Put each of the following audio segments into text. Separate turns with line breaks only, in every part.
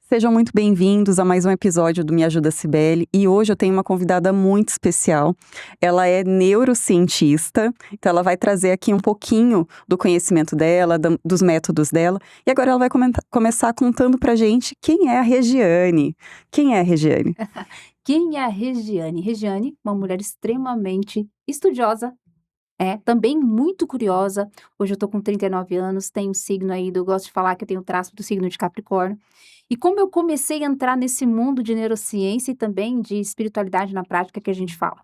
Sejam muito bem-vindos a mais um episódio do Me Ajuda Cibele. E hoje eu tenho uma convidada muito especial. Ela é neurocientista, então ela vai trazer aqui um pouquinho do conhecimento dela, dos métodos dela. E agora ela vai começar contando pra gente quem é a Regiane. Quem é a Regiane?
Quem é a Regiane? Regiane, uma mulher extremamente estudiosa, também muito curiosa. Hoje eu tô com 39 anos, tenho um signo aí, eu gosto de falar que eu tenho traço do signo de Capricórnio. E como eu comecei a entrar nesse mundo de neurociência e também de espiritualidade na prática que a gente fala?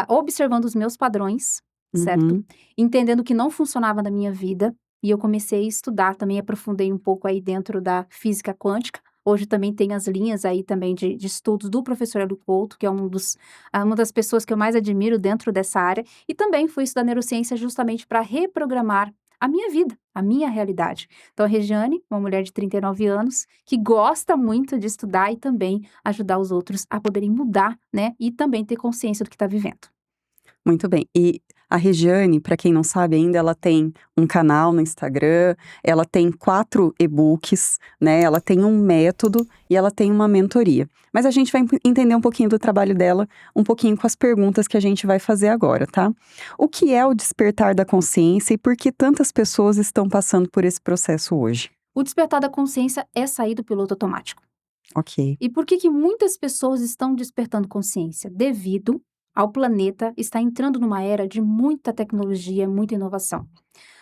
Observando os meus padrões, certo?
Uhum.
Entendendo que não funcionava na minha vida, e eu comecei a estudar, também aprofundei um pouco aí dentro da física quântica. Hoje também tem as linhas aí também de estudos do professor Hélio Couto, que é uma das pessoas que eu mais admiro dentro dessa área, e também fui estudar neurociência justamente para reprogramar a minha vida, a minha realidade. Então, a Regiane, uma mulher de 39 anos, que gosta muito de estudar e também ajudar os outros a poderem mudar, né? E também ter consciência do que está vivendo.
Muito bem. E a Regiane, para quem não sabe ainda, ela tem um canal no Instagram, ela tem 4 e-books, né? Ela tem um método e ela tem uma mentoria. Mas a gente vai entender um pouquinho do trabalho dela, um pouquinho com as perguntas que a gente vai fazer agora, tá? O que é o despertar da consciência e por que tantas pessoas estão passando por esse processo hoje?
O despertar da consciência é sair do piloto automático.
Ok.
E por que que muitas pessoas estão despertando consciência? Devido ao planeta estar entrando numa era de muita tecnologia, muita inovação.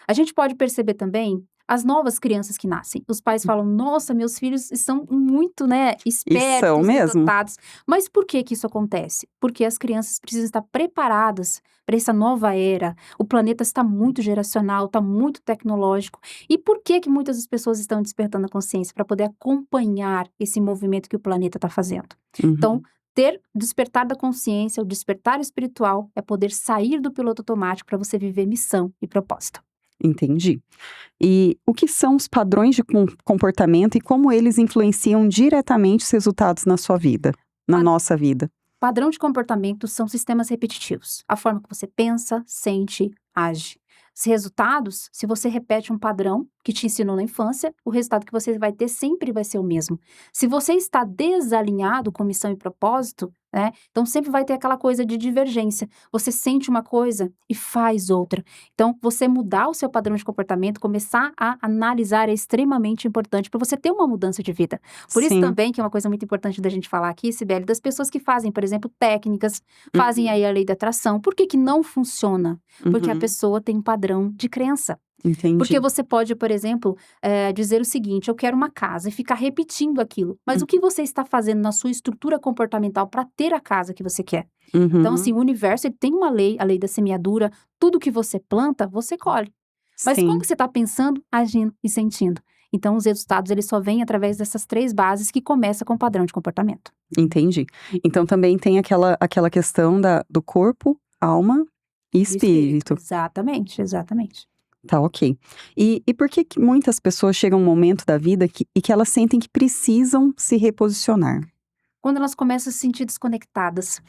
A gente pode perceber também as novas crianças que nascem. Os pais falam: "Nossa, meus filhos estão muito, né,
E são
espertos e
mesmo?
dotados". Mas por que que isso acontece? Porque as crianças precisam estar preparadas para essa nova era. O planeta está muito geracional, está muito tecnológico. E por que que muitas das pessoas estão despertando a consciência? Para poder acompanhar esse movimento que o planeta está fazendo. Então,
Uhum.
ter despertar da consciência, o despertar espiritual, é poder sair do piloto automático para você viver missão e propósito.
Entendi. E o que são os padrões de comportamento e como eles influenciam diretamente os resultados na sua vida, na
Pa-
nossa vida?
Padrão de comportamento são sistemas repetitivos. A forma que você pensa, sente, age. Os resultados, se você repete um padrão que te ensinou na infância, o resultado que você vai ter sempre vai ser o mesmo. Se você está desalinhado com missão e propósito, né? Então sempre vai ter aquela coisa de divergência. Você sente uma coisa e faz outra. Então, você mudar o seu padrão de comportamento, começar a analisar é extremamente importante para você ter uma mudança de vida. Por isso
Sim.
também, que é uma coisa muito importante da gente falar aqui, Sibeli, das pessoas que fazem, por exemplo, técnicas, fazem
Uhum.
aí a lei da atração. Por que que não funciona? Porque a
Uhum.
pessoa tem um padrão de crença. Porque
Entendi.
você pode, por exemplo, dizer o seguinte: eu quero uma casa, e ficar repetindo aquilo. Mas o que
Uhum.
você está fazendo na sua estrutura comportamental para ter a casa que você quer? Então, assim,
Uhum.
o universo ele tem uma lei, a lei da semeadura. Tudo que você planta, você colhe. Mas como
Sim,
que você está pensando, agindo e sentindo? Então, os resultados eles só vêm através dessas 3 bases que começa com o padrão de comportamento.
entendi. Então também tem aquela questão do corpo, alma e
E espírito,
espírito.
exatamente, exatamente.
Tá, ok. E por que que muitas pessoas chegam um momento da vida que elas sentem que precisam se reposicionar?
Quando elas começam a se sentir desconectadas,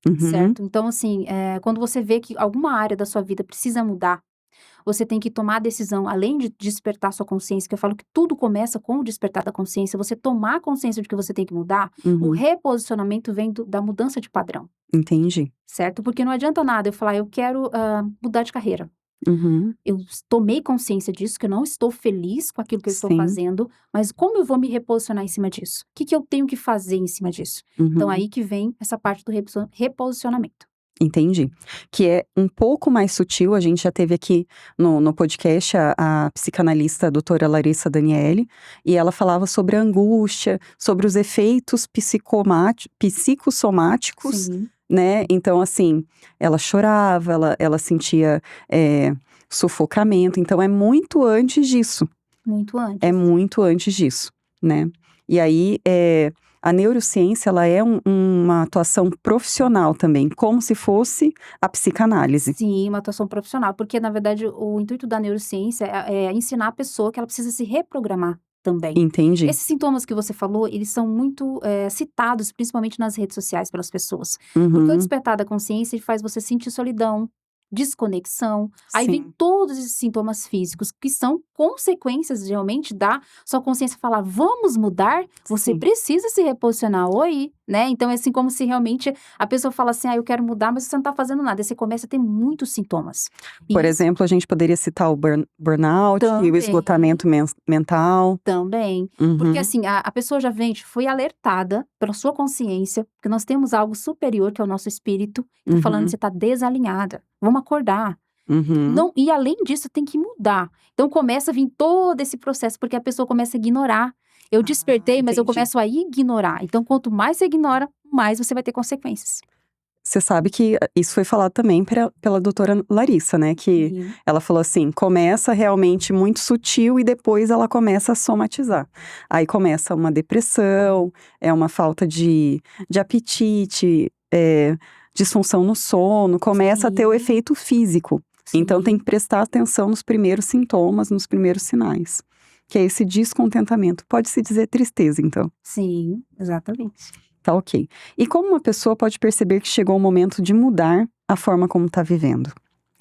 Uhum.
certo? Então, assim, quando você vê que alguma área da sua vida precisa mudar, você tem que tomar a decisão, além de despertar sua consciência, que eu falo que tudo começa com o despertar da consciência, você tomar consciência de que você tem que mudar, o
Uhum.
reposicionamento vem da mudança de padrão,
Entendi.
certo? Porque não adianta nada eu falar, eu quero mudar de carreira.
Uhum.
Eu tomei consciência disso, que eu não estou feliz com aquilo que eu estou
Sim.
fazendo, mas como eu vou me reposicionar em cima disso? O que que eu tenho que fazer em cima disso? Então,
Uhum.
aí que vem essa parte do reposicionamento.
Entendi. Que é um pouco mais sutil, a gente já teve aqui no podcast a psicanalista doutora Larissa Daniele, e ela falava sobre a angústia, sobre os efeitos psicossomáticos,
Sim,
né, então assim, ela chorava, ela sentia, sufocamento, então
muito
é
antes.
muito antes disso, né. E aí, a neurociência ela é uma atuação profissional também, como se fosse a psicanálise.
Sim, uma atuação profissional, porque na verdade o intuito da neurociência é ensinar a pessoa que ela precisa se reprogramar também.
Entendi.
Esses sintomas que você falou, eles são muito citados, principalmente nas redes sociais pelas pessoas, porque o
Uhum.
despertar da consciência ele faz você sentir solidão, desconexão. Aí vem
Sim.
todos esses sintomas físicos que são consequências realmente da sua consciência falar, vamos mudar, você
Sim.
precisa se reposicionar, oi, né? Então é assim como se realmente a pessoa fala assim, eu quero mudar, mas você não tá fazendo nada. Aí você começa a ter muitos sintomas.
Por
E isso
exemplo, a gente poderia citar o burnout e o
também,
esgotamento mental.
também. Porque
Uhum,
assim, a pessoa já vem, foi alertada pela sua consciência, porque nós temos algo superior que é o nosso espírito, que tá falando que
uhum,
você tá desalinhada. Vamos acordar.
uhum.
Não, e além disso, tem que mudar. Então começa a vir todo esse processo, porque a pessoa começa a ignorar. Eu
Ah,
despertei, mas eu
entendi.
começo a ignorar. Então, quanto mais você ignora, mais você vai ter consequências.
Você sabe que isso foi falado também pela doutora Larissa, né? Que
Sim,
ela falou assim: começa realmente muito sutil e depois ela começa a somatizar. Aí começa uma depressão, é uma falta de apetite, disfunção no sono, começa a ter o
sim,
efeito físico. Então tem
sim,
que prestar atenção nos primeiros sintomas, nos primeiros sinais. Que é esse descontentamento. Pode-se dizer tristeza, então.
sim, exatamente.
Tá ok. E como uma pessoa pode perceber que chegou o momento de mudar a forma como está vivendo?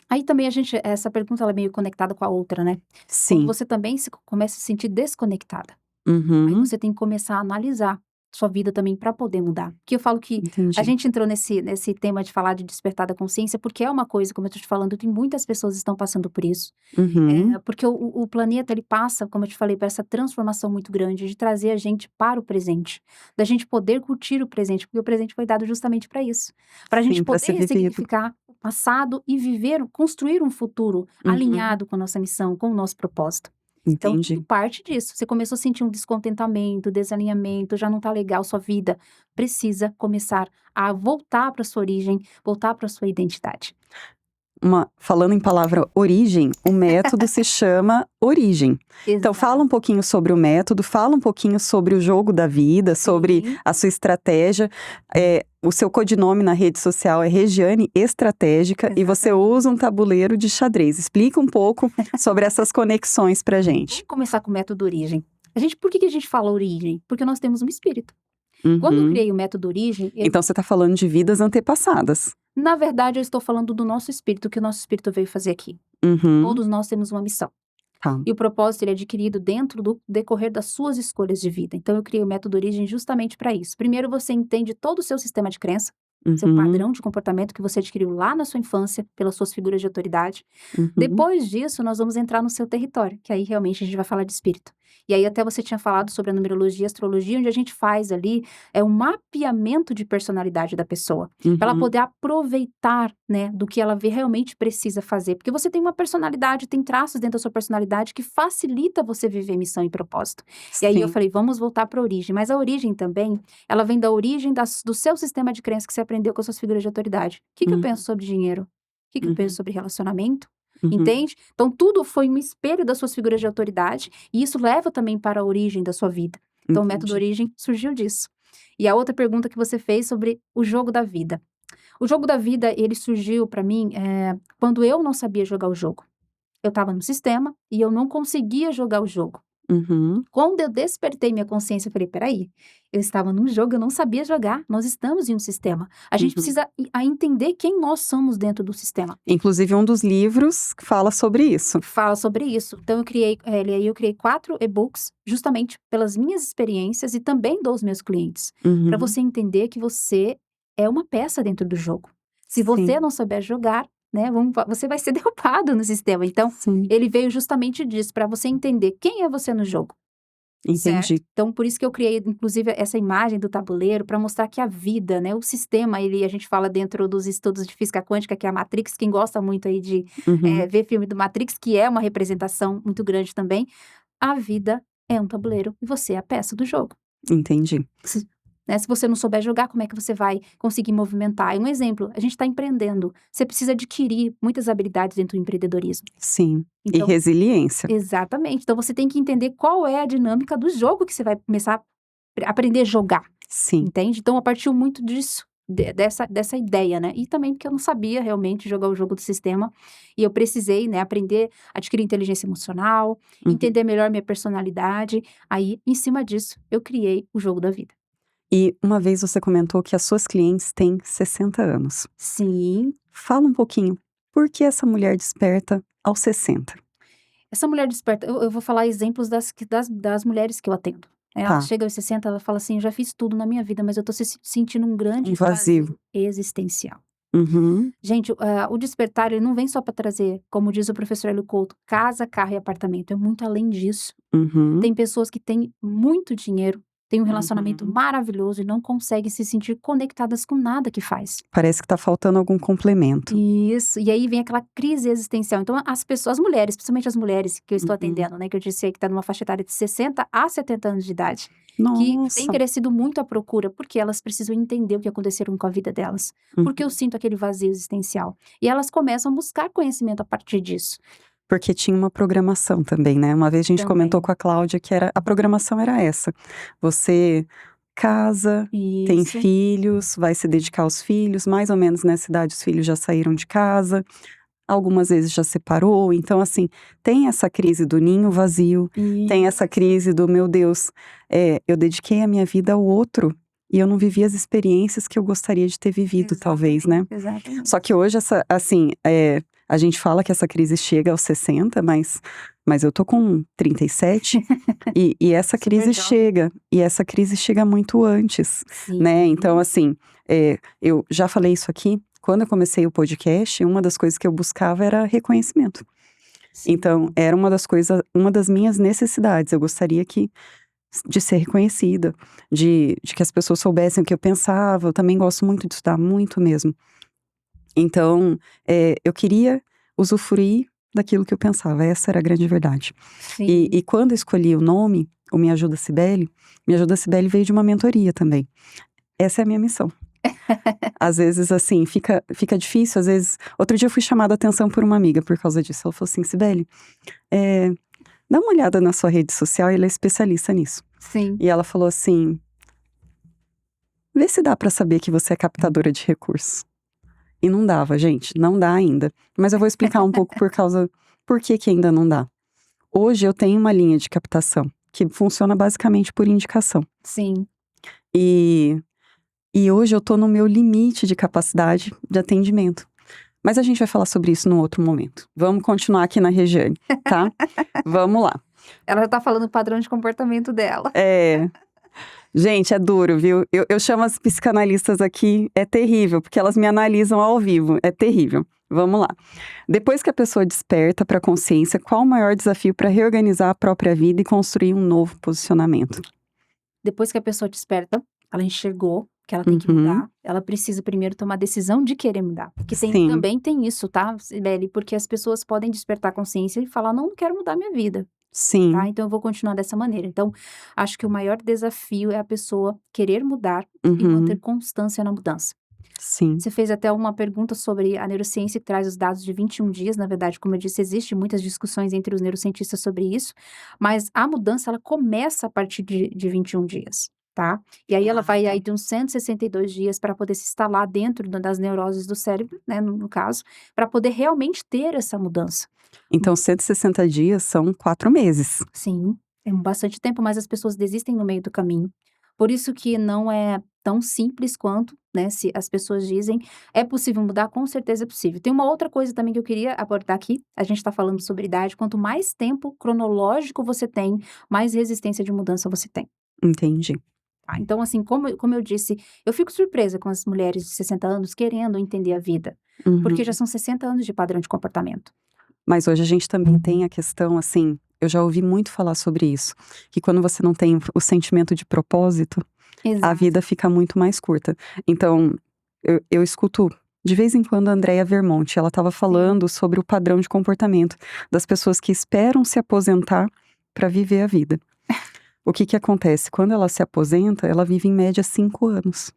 Aí também essa pergunta ela é meio conectada com a outra, né? Quando
Sim.
você também começa a se sentir desconectada. Aí
Uhum.
você tem que começar a analisar sua vida também para poder mudar. Porque eu falo que a
Entendi.
gente entrou nesse tema de falar de despertar da consciência, porque é uma coisa, como eu tô te falando, que muitas pessoas estão passando por isso.
Uhum.
Porque o planeta, ele passa, como eu te falei, por essa transformação muito grande de trazer a gente para o presente, da gente poder curtir o presente, porque o presente foi dado justamente para isso, para a gente
Sim, para
poder
ser vivido.
ressignificar o passado e viver, construir um futuro
Uhum.
alinhado com a nossa missão, com o nosso propósito. Então, tudo
Entendi.
parte disso. Você começou a sentir um descontentamento, desalinhamento, já não tá legal sua vida. Precisa começar a voltar para sua origem, voltar para sua identidade.
Falando em palavra origem, o método se chama Origem. Então, fala um
Exato.
pouquinho sobre o método, fala um pouquinho sobre o jogo da vida, sobre
Sim.
a sua estratégia. O seu codinome na rede social é Regiane Estratégica e você
Exatamente.
usa um tabuleiro de xadrez. Explica um pouco sobre essas conexões pra
Vamos
gente.
começar com o método origem. Por que que a gente fala origem? Porque nós temos um espírito. Quando eu
Uhum.
criei o método origem,
Então, você está falando de vidas antepassadas.
na verdade, eu estou falando do nosso espírito, o que o nosso espírito veio fazer aqui.
Uhum.
Todos nós temos uma missão.
Tá.
E o propósito ele é adquirido dentro do decorrer das suas escolhas de vida. Então, eu criei o método origem justamente para isso. Primeiro, você entende todo o seu sistema de crença, seu
Uhum.
padrão de comportamento que você adquiriu lá na sua infância, pelas suas figuras de autoridade.
Uhum.
Depois disso, nós vamos entrar no seu território, que aí realmente a gente vai falar de espírito. E aí até você tinha falado sobre a numerologia e astrologia, onde a gente faz ali um mapeamento de personalidade da pessoa, para ela
Uhum.
poder aproveitar, né, do que ela realmente precisa fazer. Porque você tem uma personalidade, tem traços dentro da sua personalidade que facilita você viver missão e propósito. E aí eu
Sim.
falei, vamos voltar para a origem. Mas a origem também, ela vem da origem do seu sistema de crença que você aprendeu com as suas figuras de autoridade. O que que eu penso
Uhum.
sobre dinheiro? O que que eu penso
Uhum.
sobre relacionamento?
Uhum.
Entende? Então, tudo foi um espelho das suas figuras de autoridade, e isso leva também para a origem da sua vida. Então, o método
Entendi.
origem surgiu disso. E a outra pergunta que você fez sobre o jogo da vida. O jogo da vida, ele surgiu para mim quando eu não sabia jogar o jogo. Eu estava no sistema e eu não conseguia jogar o jogo.
Uhum.
Quando eu despertei minha consciência, eu falei: "Espera, eu estava num jogo, eu não sabia jogar, nós estamos em um sistema. A gente
Uhum.
precisa entender quem nós somos dentro do sistema".
Inclusive um dos livros fala sobre isso.
Fala sobre isso. Então eu criei 4 e-books, justamente pelas minhas experiências e também dos meus clientes, para
Uhum.
você entender que você é uma peça dentro do jogo. Se você
Sim,
não souber jogar, né, você vai ser derrubado no sistema. Então,
sim,
ele veio justamente disso, para você entender quem é você no jogo, certo?
entendi.
Então, por isso que eu criei, inclusive, essa imagem do tabuleiro, para mostrar que a vida, né, o sistema, a gente fala dentro dos estudos de física quântica, que é a Matrix, quem gosta muito aí de
Uhum.
ver filme do Matrix, que é uma representação muito grande também, a vida é um tabuleiro e você é a peça do jogo.
Entendi.
Se, né, se você não souber jogar, como é que você vai conseguir movimentar? É um exemplo, a gente está empreendendo, você precisa adquirir muitas habilidades dentro do empreendedorismo.
Sim. E
Então,
resiliência.
exatamente. Então você tem que entender qual é a dinâmica do jogo que você vai começar a aprender a jogar,
Sim.
entende? Então, partiu muito disso, dessa ideia, né? E também porque eu não sabia realmente jogar o jogo do sistema e eu precisei, né, aprender a adquirir inteligência emocional,
Uhum.
entender melhor minha personalidade. Aí, em cima disso, eu criei o jogo da vida.
E uma vez você comentou que as suas clientes têm 60 anos.
Sim,
Fala um pouquinho. Por que essa mulher desperta aos 60?
Essa mulher desperta, eu vou falar exemplos das mulheres que eu atendo. Ela
Tá,
chega aos 60, ela fala assim: "Eu já fiz tudo na minha vida, mas eu tô sentindo um
um
grande
vazio.
vazio existencial".
Uhum,
Gente, o despertar ele não vem só para trazer, como diz o professor Hélio Couto, casa, carro e apartamento, é muito além disso.
uhum,
Tem pessoas que têm muito dinheiro, têm um relacionamento
uhum.
maravilhoso e não conseguem se sentir conectadas com nada que faz.
Parece que tá faltando algum complemento.
Isso, e aí vem aquela crise existencial. Então as pessoas, as mulheres, principalmente as mulheres que eu estou
Uhum.
atendendo, né, que eu disse aí que está numa faixa etária de 60 a 70 anos de idade, que tem
Nossa!
crescido muito a procura, porque elas precisam entender o que aconteceram com a vida delas. Porque eu
Uhum.
sinto aquele vazio existencial. E elas começam a buscar conhecimento a partir disso
Porque tinha uma programação também, né. Uma vez a gente comentou
também.
com a Cláudia que a programação era essa: você casa, tem
Isso,
filhos, vai se dedicar aos filhos, mais ou menos nessa idade os filhos já saíram de casa, algumas vezes já separou, então assim, tem essa crise do ninho vazio, tem essa
isso.
crise do: "Meu Deus, eu dediquei a minha vida ao outro, e eu não vivi as experiências que eu gostaria de ter vivido talvez",
Exatamente,
né. Só
exatamente.
que hoje a gente fala que essa crise chega aos 60, mas eu tô com 37 e essa
Super
crise
jovem.
chega, e essa crise chega muito antes, né. Então
Sim,
assim, eu já falei isso aqui, quando eu comecei o podcast, uma das coisas que eu buscava era reconhecimento. Então
sim.
era uma das minhas necessidades, eu gostaria de ser reconhecida, de que as pessoas soubessem o que eu pensava, eu também gosto muito de estudar, muito mesmo. Então, eu queria usufruir daquilo que eu pensava, essa era a grande verdade. E
Sim.
quando eu escolhi o nome, o Me Ajuda Cibele veio de uma mentoria também. Essa é a minha missão. Às vezes, assim, fica difícil, às vezes outro dia eu fui chamada a atenção por uma amiga por causa disso, ela falou assim: "Cibele, eh, dá uma olhada na sua rede social", ela é especialista nisso.
Sim.
E ela falou assim: "Vê se dá pra saber que você é captadora de recursos". E não dava, gente, não dá ainda. Mas eu vou explicar um pouco por que que ainda não dá. Hoje eu tenho uma linha de captação, que funciona basicamente por indicação.
Sim.
E e hoje eu tô no meu limite de capacidade de atendimento. Mas a gente vai falar sobre isso num outro momento. Vamos continuar aqui na Regiane, tá? Vamos lá.
Ela já tá falando o padrão de comportamento dela.
É, gente, é duro, viu? Eu chamo as psicanalistas aqui, é terrível, porque elas me analisam ao vivo, é terrível. Vamos lá. Depois que a pessoa desperta para a consciência, qual o maior desafio para reorganizar a própria vida e construir um novo posicionamento?
Depois que a pessoa desperta, ela enxergou que ela tem que
Uhum.
mudar, ela precisa primeiro tomar a decisão de querer mudar. Porque
Sim,
também tem isso, tá, Sibeli? Porque as pessoas podem despertar a consciência e falar: "Não, não quero mudar minha vida", tá?
sim.
Então eu vou continuar dessa maneira. Então, acho que o maior desafio é a pessoa querer mudar e manter
Uhum.
constância na mudança.
Sim,
Você fez até uma pergunta sobre a neurociência que traz os dados de 21 dias, na verdade, como eu disse, existe muitas discussões entre os neurocientistas sobre isso, mas a mudança ela começa a partir de 21 dias, tá? E aí ela vai aí de uns 162 dias para poder se instalar dentro das neuroses do cérebro, né, no caso, para poder realmente ter essa mudança.
então 160 dias são 4 meses.
Sim, é bastante tempo, mas as pessoas desistem no meio do caminho. Por isso que não é tão simples quanto, né, se as pessoas dizem. É possível mudar? Com certeza é possível. Tem uma outra coisa também que eu queria abordar aqui, a gente está falando sobre idade, quanto mais tempo cronológico você tem, mais resistência de mudança você tem,
Entendi.
tá. Então assim, como eu disse, eu fico surpresa com as mulheres de 60 anos querendo entender a vida, porque já
Uhum.
são 60 anos de padrão de comportamento.
Mas hoje a gente também tem a questão, assim, eu já ouvi muito falar sobre isso, que quando você não tem o sentimento de propósito, a
Exato.
vida fica muito mais curta. Então, eu escuto de vez em quando a Andrea Vermonte, ela estava
Sim.
falando sobre o padrão de comportamento das pessoas que esperam se aposentar para viver a vida. O que que acontece? Quando ela se aposenta, ela vive em média 5 anos.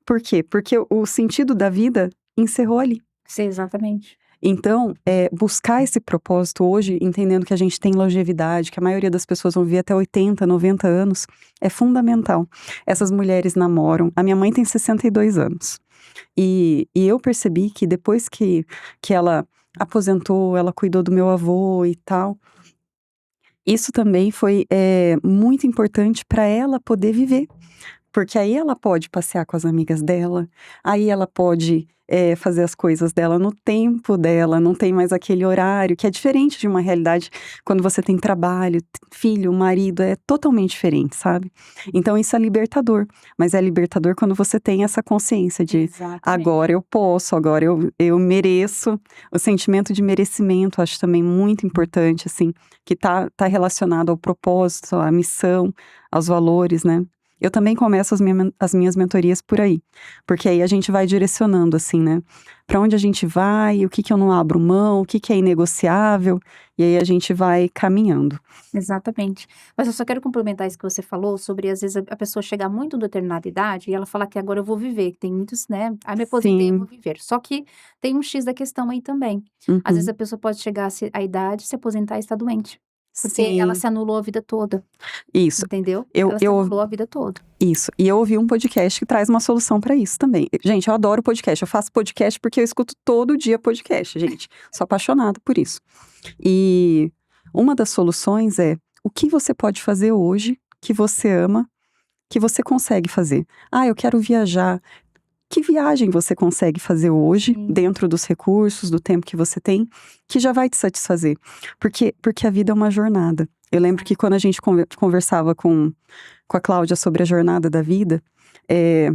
Por quê? Porque o sentido da vida encerrou ali.
Sim, exatamente.
Então, buscar esse propósito hoje, entendendo que a gente tem longevidade, que a maioria das pessoas vão viver até 80, 90 anos, é fundamental. Essas mulheres namoram. A minha mãe tem 62 anos. E eu percebi que depois que ela aposentou, ela cuidou do meu avô e tal. Isso também foi, muito importante para ela poder viver. Porque aí ela pode passear com as amigas dela, aí ela pode fazer as coisas dela no tempo dela, não tem mais aquele horário, que é diferente de uma realidade quando você tem trabalho, filho, marido, é totalmente diferente, sabe? Então isso é libertador, mas é libertador quando você tem essa consciência de
Exatamente.
agora eu posso, agora eu mereço. O sentimento de merecimento, acho também muito importante, assim, que tá relacionado ao propósito, à missão, aos valores, né? Eu também começo as minhas mentorias por aí, porque aí a gente vai direcionando, assim, né? Pra onde a gente vai, o que que eu não abro mão, o que que é inegociável, e aí a gente vai caminhando.
Exatamente. Mas eu só quero complementar isso que você falou sobre, às vezes, a pessoa chegar muito em determinada idade e ela falar que agora eu vou viver, que tem muitos, né? Ah, me aposentei, eu vou
Sim,
viver. Só que tem um X da questão aí também. Às vezes
uhum,
a pessoa pode chegar à idade, se aposentar e estar doente. Porque ela
sim,
se anulou a vida toda,
isso.
entendeu?
Eu,
Ela se
eu
anulou a vida toda.
Isso. E eu ouvi um podcast que traz uma solução pra isso também. Gente, eu adoro podcast. Eu faço podcast porque eu escuto todo dia podcast, gente. Sou apaixonada por isso. E uma das soluções é o que você pode fazer hoje que você ama, que você consegue fazer. Ah, eu quero viajar. Que viagem você consegue fazer hoje,
Sim,
dentro dos recursos, do tempo que você tem, que já vai te satisfazer? Porque a vida é uma jornada. Eu lembro que
exato.
quando a gente conversava com a Cláudia sobre a jornada da vida, é,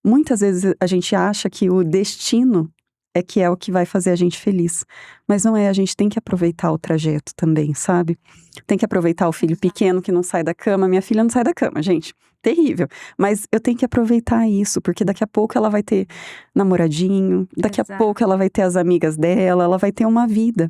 muitas vezes a gente acha que o destino é que é o que vai fazer a gente feliz. Mas não é, a gente tem que aproveitar o trajeto também, sabe? Tem que aproveitar o filho
Exato.
pequeno que não sai da cama. Minha filha não sai da cama, gente. Terrível. Mas eu tenho que aproveitar isso, porque daqui a pouco ela vai ter namoradinho, daqui a
Exato.
pouco ela vai ter as amigas dela, ela vai ter uma vida.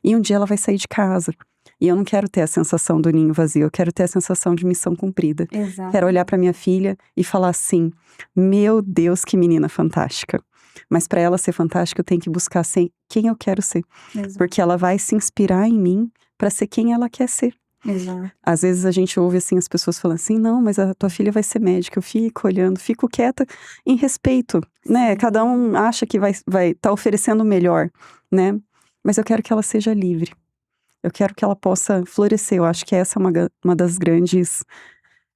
E um dia ela vai sair de casa. E eu não quero ter a sensação do ninho vazio, eu quero ter a sensação de missão cumprida. Quero olhar para
Exatamente.
minha filha e falar assim: meu Deus, que menina fantástica. Mas para ela ser fantástica, eu tenho que buscar ser quem eu quero ser,
Exato.
porque ela vai se inspirar em mim para ser quem ela quer ser.
Exato.
Às vezes a gente ouve assim as pessoas falando assim: "Não, mas a tua filha vai ser médica". Eu fico olhando, fico quieta em respeito, né? Cada
Sim.
um acha que vai tá oferecendo o melhor, né? Mas eu quero que ela seja livre. Eu quero que ela possa florescer. Eu acho que essa é uma das grandes,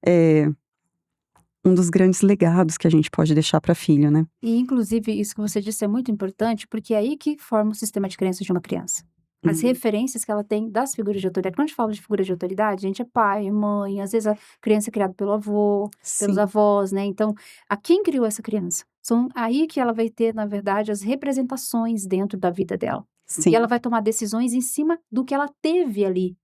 eh, um dos grandes legados que a gente pode deixar para filho, né.
E, inclusive, isso que você disse é muito importante, porque é aí que forma o sistema de crenças de uma criança. As
Hum,
referências que ela tem das figuras de autoridade. Quando a gente fala de figura de autoridade, a gente é pai, é mãe, às vezes a criança é criada pelo avô, pelos
sim,
avós, né? Então, a quem criou essa criança? São aí que ela vai ter, na verdade, as representações dentro da vida dela. E ela
sim.
vai tomar decisões em cima do que ela teve ali,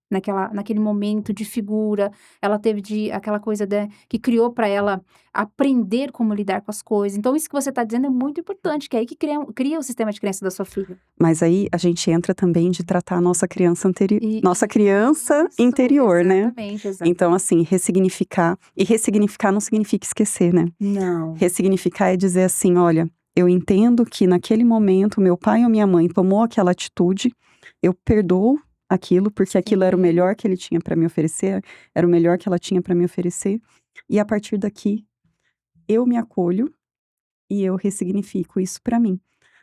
naquele momento de figura. Ela teve aquela coisa que criou para ela aprender como lidar com as coisas. Então, isso que você está dizendo é muito importante, que é aí que cria o sistema de crença da sua filha.
Mas aí a gente entra também de tratar a nossa criança
Isso,
interior, né.
exatamente,
Então assim, ressignificar e ressignificar não significa esquecer, né.
Não,
Ressignificar é dizer assim: "Olha, eu entendo que naquele momento meu pai ou minha mãe tomou aquela atitude, eu perdoo aquilo, porque aquilo era o
sim,
melhor que ele tinha para me oferecer, era o melhor que ela tinha para me oferecer, e a partir daqui eu me acolho e eu ressignifico isso para mim".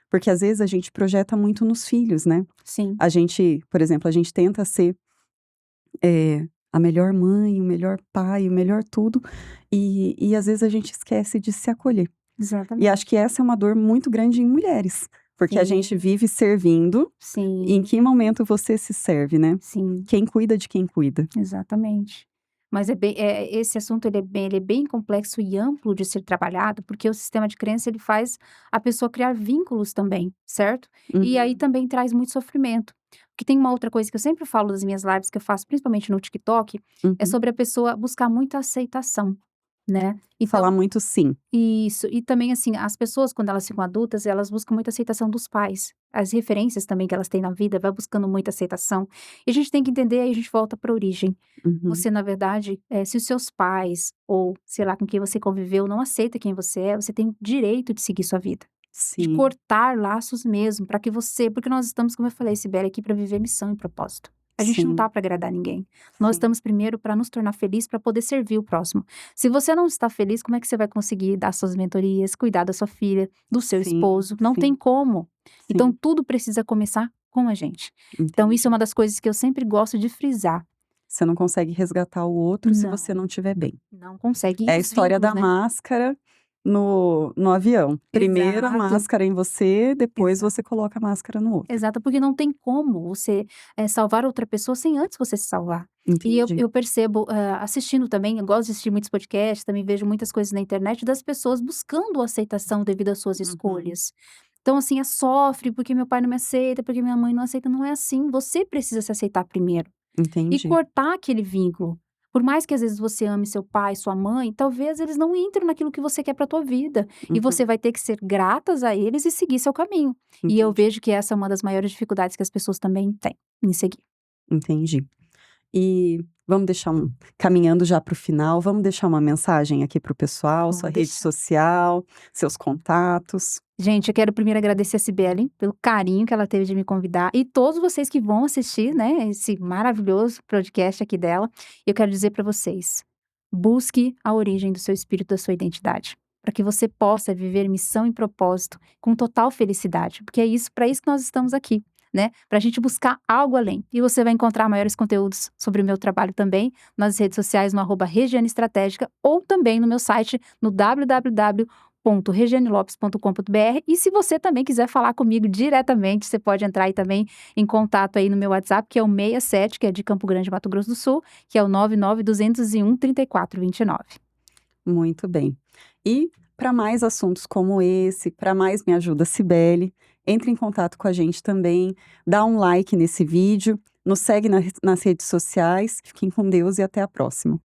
Porque às vezes a gente projeta muito nos filhos, né.
sim,
A gente, por exemplo, a gente tenta ser, a melhor mãe, o melhor pai, o melhor tudo, e às vezes a gente esquece de se acolher. E acho
exatamente.
que essa é uma dor muito grande em mulheres, porque a gente
Sim,
vive servindo, e em
sim,
que momento você se serve, né?
sim.
Quem cuida de quem cuida.
Exatamente. Mas esse assunto ele é bem complexo e amplo de ser trabalhado, porque o sistema de crença ele faz a pessoa criar vínculos também, certo? E aí
Uhum,
também traz muito sofrimento. Porque tem uma outra coisa que eu sempre falo nas minhas lives, que eu faço principalmente no TikTok, é
uhum.
sobre a pessoa buscar muita aceitação, né?
Falar
Então,
muito sim.
isso. E também, assim, as pessoas, quando elas ficam adultas, elas buscam muita aceitação dos pais. As referências também que elas têm na vida, vai buscando muita aceitação. E a gente tem que entender, aí a gente volta para a origem.
Uhum.
Você, na verdade, se os seus pais, ou sei lá, com quem você conviveu, não aceita quem você é, você tem o direito de seguir sua vida. De
Sim,
cortar laços mesmo, para que você. Porque nós estamos, como eu falei, Sibeli, aqui para viver missão e propósito. A gente não tá
sim,
para agradar ninguém. Nós
sim,
estamos primeiro para nos tornar felizes, para poder servir o próximo. Se você não está feliz, como é que você vai conseguir dar suas mentorias, cuidar da sua filha, do seu
sim,
esposo? Não tem
sim,
como. Então,
sim.
tudo precisa começar com a gente. Então, isso é
Entendi.
uma das coisas que eu sempre gosto de frisar.
Você não consegue resgatar o outro se
Não.
você não estiver bem.
Não consegue. E
É a
os
história da
vínculos, né?
máscara no avião. Primeiro a
Exato.
máscara em você, depois
Exato.
você coloca a máscara no outro.
Exato, porque não tem como você, salvar outra pessoa sem antes você se salvar. E eu
Entendi.
eu percebo, assistindo também, eu gosto de assistir muitos podcasts, também vejo muitas coisas na internet das pessoas buscando aceitação devido às suas
Uhum.
escolhas. Então, assim, sofre porque meu pai não me aceita, porque minha mãe não aceita, não é assim, você precisa se aceitar primeiro. E
Entendi.
cortar aquele vínculo. Por mais que às vezes você ame seu pai, sua mãe, talvez eles não entrem naquilo que você quer para tua vida. E você
Uhum.
vai ter que ser gratas a eles e seguir seu caminho. E eu
Entendi,
vejo que essa é uma das maiores dificuldades que as pessoas também têm em seguir.
entendi. E vamos deixar caminhando já para o final, vamos deixar uma mensagem aqui para o pessoal, sua
Vamos
rede
deixar.
social, seus contatos.
Gente, eu quero primeiro agradecer a Cibele pelo carinho que ela teve de me convidar e todos vocês que vão assistir, né, esse maravilhoso podcast aqui dela. Eu quero dizer para vocês: busque a origem do seu espírito, da sua identidade, para que você possa viver missão e propósito com total felicidade, porque é isso, para isso que nós estamos aqui, né? Para a gente buscar algo além. E você vai encontrar maiores conteúdos sobre o meu trabalho também nas redes sociais no @Regiane Estratégica ou também no meu site no www.regianelopes.com.br. E se você também quiser falar comigo diretamente, você pode entrar aí também em contato aí no meu WhatsApp, que é o 67, que é de Campo Grande, Mato Grosso do Sul, que é o 99201 3429.
Muito bem. E para mais assuntos como esse, para mais Me Ajuda Cibele, entre em contato com a gente também, dá um like nesse vídeo, nos segue nas redes sociais. Fiquem com Deus e até a próxima.